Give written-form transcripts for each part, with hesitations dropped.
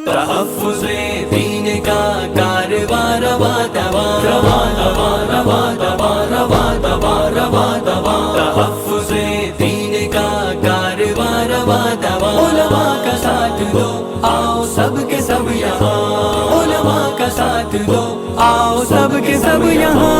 तहफ़्फ़ुज़े दीन का कारवां रवा दवा रवा दवा रवा दवा रवा दवा रवा दवा। तहफ़्फ़ुज़े दीन का कारवां रवा दवा। उलमा का साथ दो आओ सब के सब यहाँ, उलमा का साथ दो आओ सब के सब यहाँ।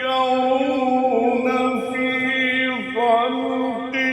ويتفكرون في خلق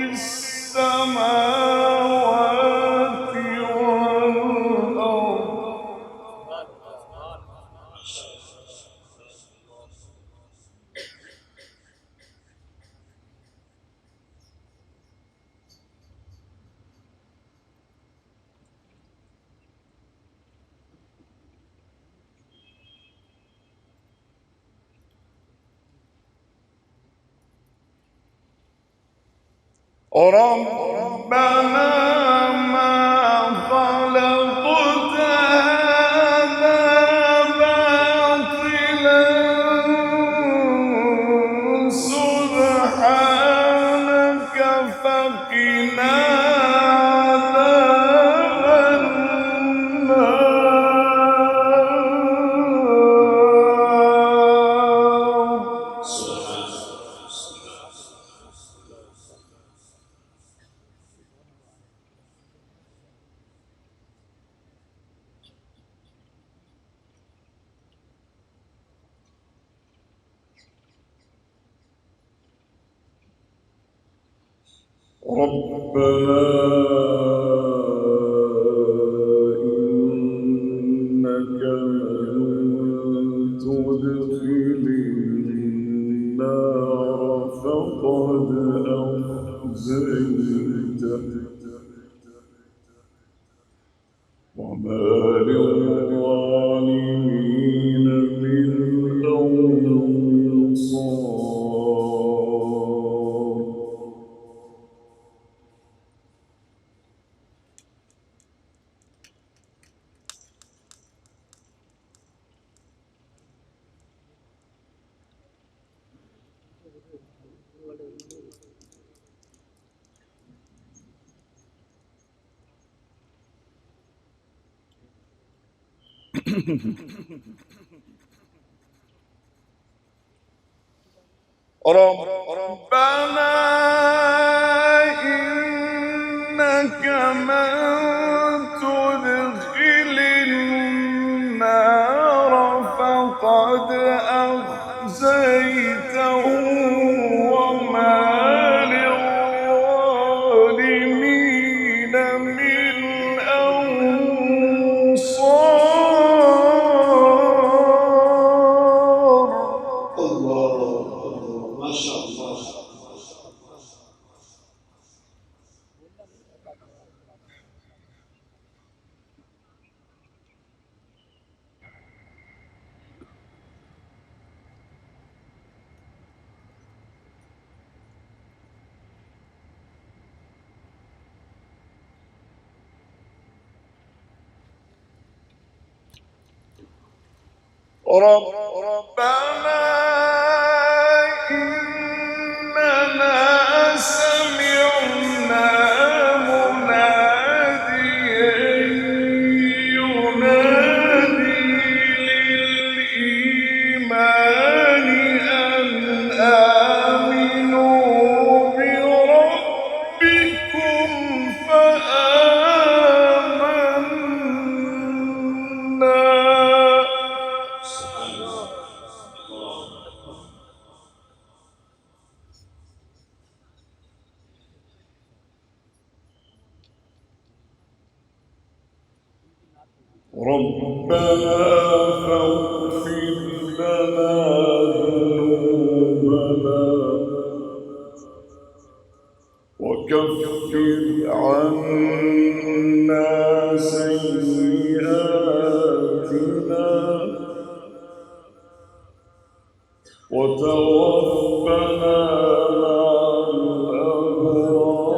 ربنا ما خلقت هذا باطلا سبحانك فقنا عذاب ربنا إنك من تدخل النار فقد أخزيته وما للظالمين من أنصار ربنا إنك من تدخل النار فقد أخزيته وما للظالمين من أنصار الله ما شاء الله ربنا إننا سمعنا مناديا ينادي للإيمان أن آمنوا بربكم فآمنا ربنا فاغفر لنا ذنوبنا وكفر عنا سيئاتنا وتوفنا مع الأبرار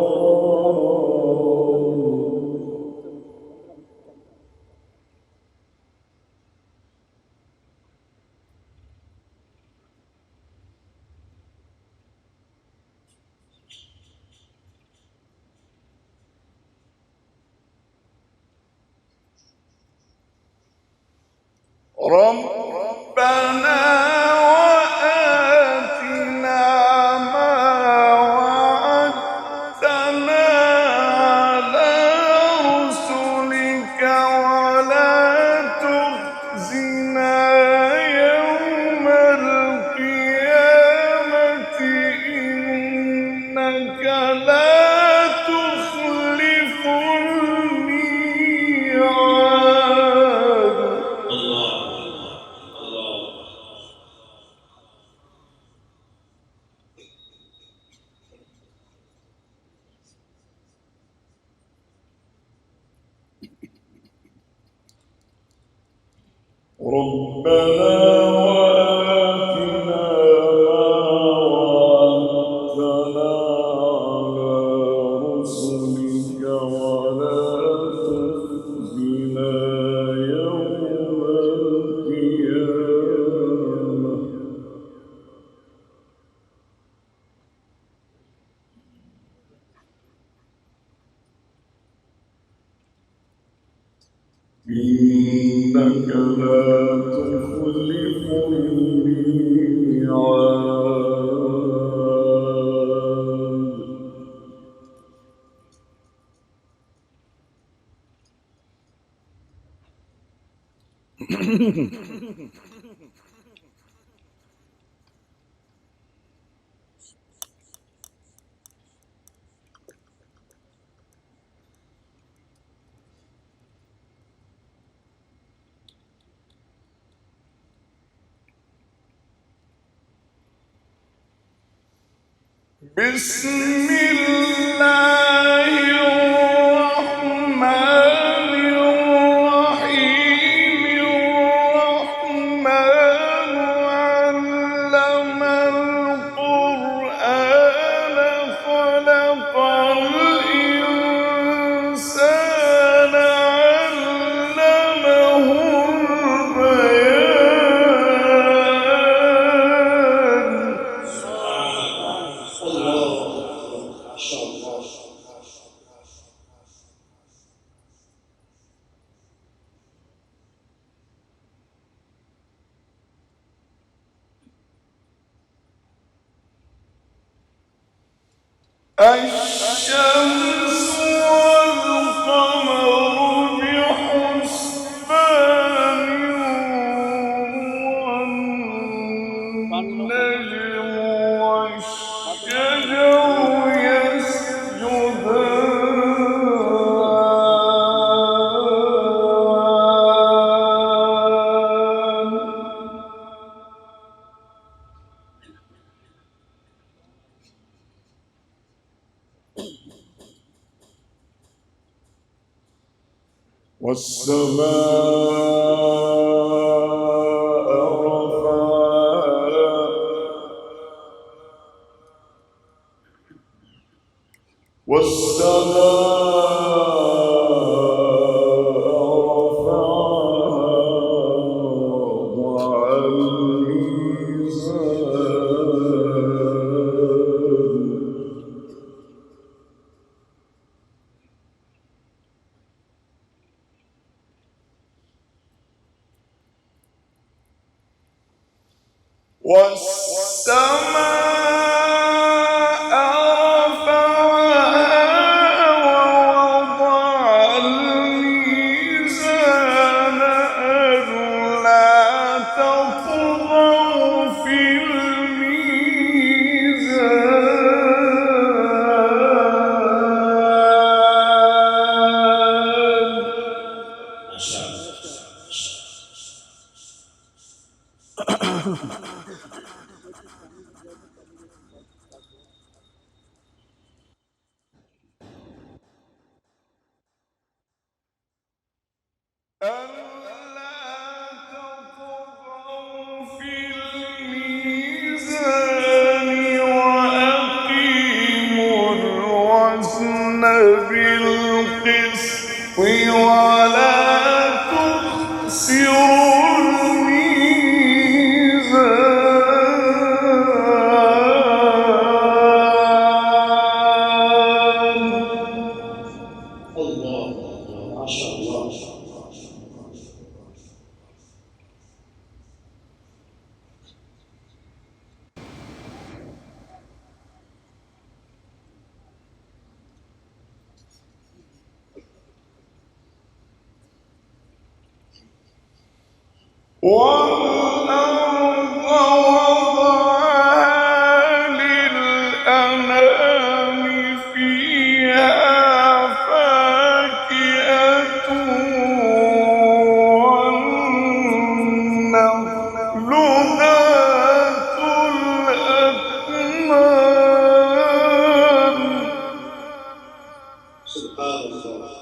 ربنا وآتنا ما وعدتنا على رسلك ولا تخزنا يوم القيامة إنك لا تخلف الميعاد ربنا وآتنا ما وعدتنا على إنك لا تخلف الميعاد. بسم الله الرحمن الرحيم. الرحمن علم القرآن خلق الإنسان علمه البيان. الشمس والقمر بحسبان والنجم والشجر يسجدان. والسماء رفعها ووضع الميزان. والسماء رفعها ووضع الميزان ألا تطغوا في الميزان. ألا تطغوا في الميزان وأقيموا الوزن بالقسط ولا تخسروا الميزان. الله ما شاء الله. والأرض وضعها للأنام فيها فاكهة والنخل ذات الأكمام. سبحان الله.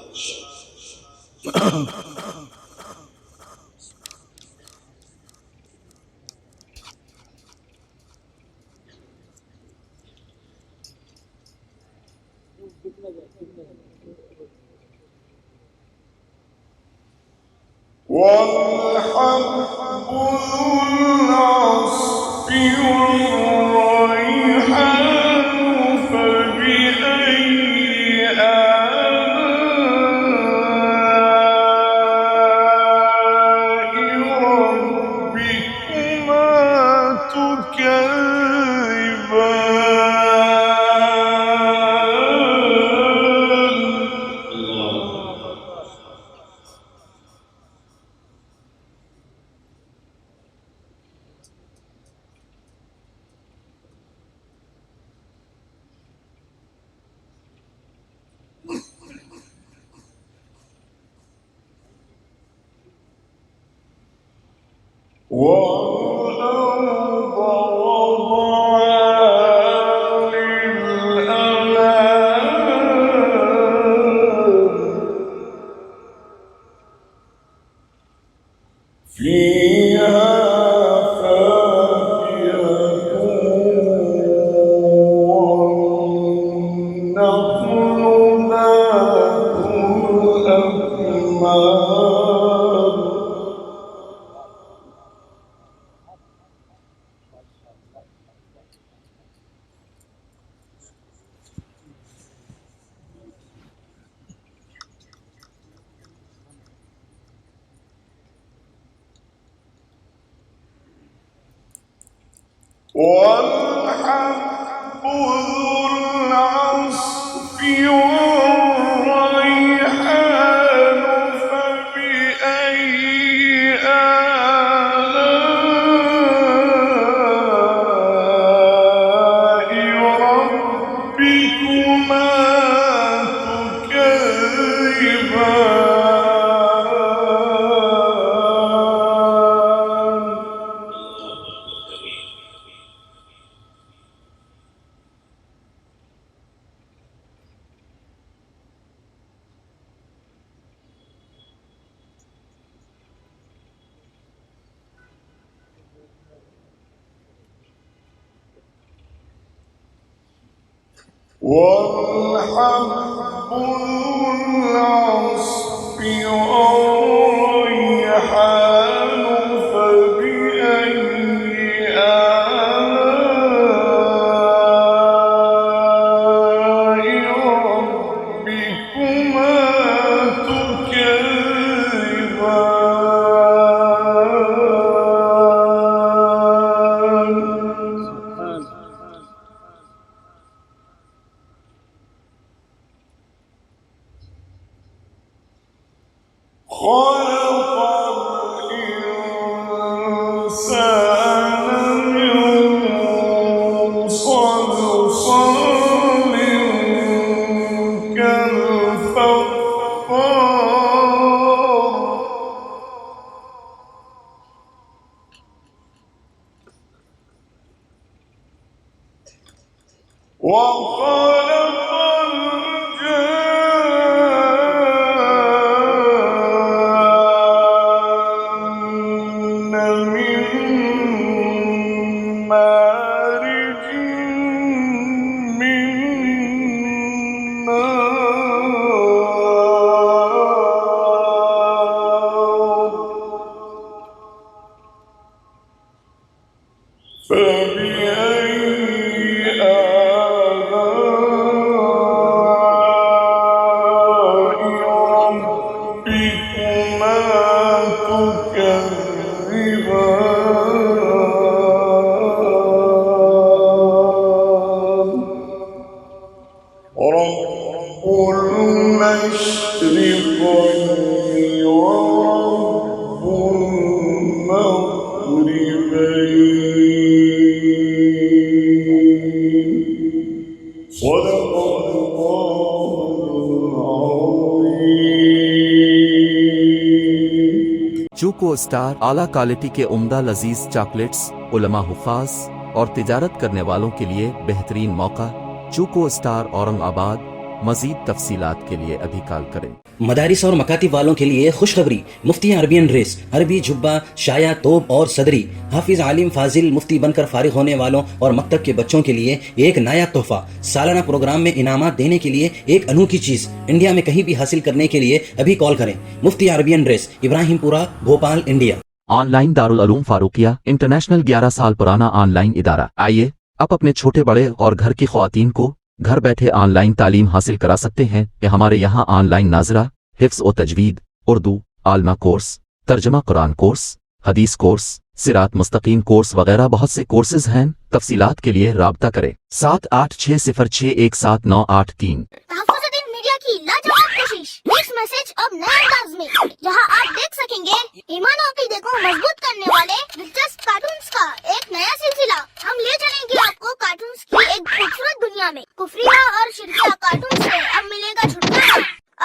والحب ذو العصف والريحان فبأي آلاء والحب ذو العصف والريحان فبأي آلاء ربكما تكذبان والحب ذو العصف والريحان فبأي آلاء ربكما تكذبان خلق الإنسان من صلصال كالفخار وخلق الجن من مارج من نار فبأي آلاء ربكما تكذبان رب المشرقين ورب المغربين صدق الله العظيم चूको स्टार आला क्वालिटी के उम्दा लजीज चॉकलेट्स उलमा हुफ़ाज और तिजारत करने वालों के लिए बेहतरीन मौका चूको स्टार औरंगाबाद मजीद तफसीलात के लिए अभी कॉल करें। मदारिस और मकातिब वालों के लिए खुशखबरी मुफ्ती अरबियन ड्रेस अरबी जुब्बा शाया तोब और सदरी हाफिज आलिम फाजिल मुफ्ती बनकर फारिग होने वालों और मकतब के बच्चों के लिए एक नया तोहफा सालाना प्रोग्राम में इनामात देने के लिए एक अनोखी चीज इंडिया में कहीं भी हासिल करने के लिए अभी कॉल करें। Mufti arabian dress Ibrahimpura Bhopal India. Online Darul Uloom Farooqia international 11 साल पुराना ऑनलाइन इदारा। आइए आप अपने छोटे बड़े और घर की ख्वातीन को घर बैठे ऑनलाइन तालीम हासिल करा सकते हैं कि हमारे यहाँ ऑनलाइन नाजरा हिफ्ज़ व तजवीद उर्दू आलमा कोर्स तर्जमा कुरान कोर्स हदीस कोर्स सिरात मुस्तकीम कोर्स वगैरह बहुत से कोर्सेज हैं। तफसीलात के लिए राब्ता करें 7860617983। तहफ़्फ़ुज़ुद्दीन मीडिया की लाजवाब कोशिश मिक्स मैसेज अब नए अंदाज में, जहां आप देख सकेंगे ईमान और अक़ीदे को मजबूत करने वाले दिलचस्प कार्टून्स का एक नया सिलसिला। हम ले चलेंगे आपको कार्टून्स की एक खूबसूरत दुनिया में। कुफरिया और शिरकिया कार्टून से अब मिलेगा छुटकारा।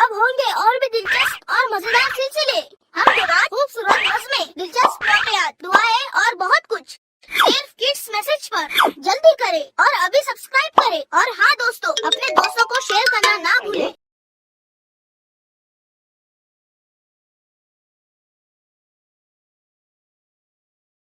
अब होंगे और भी दिलचस्प और मजेदार सिलसिले। हम बाद खूबसूरत नज़्में, दिलचस्प वाक़यात, दुआएं और बहुत कुछ सिर्फ किड्स मैसेज पर। जल्दी करें और अभी सब्सक्राइब करें। और हाँ दोस्तों, अपने दोस्तों को शेयर करना ना भूलें।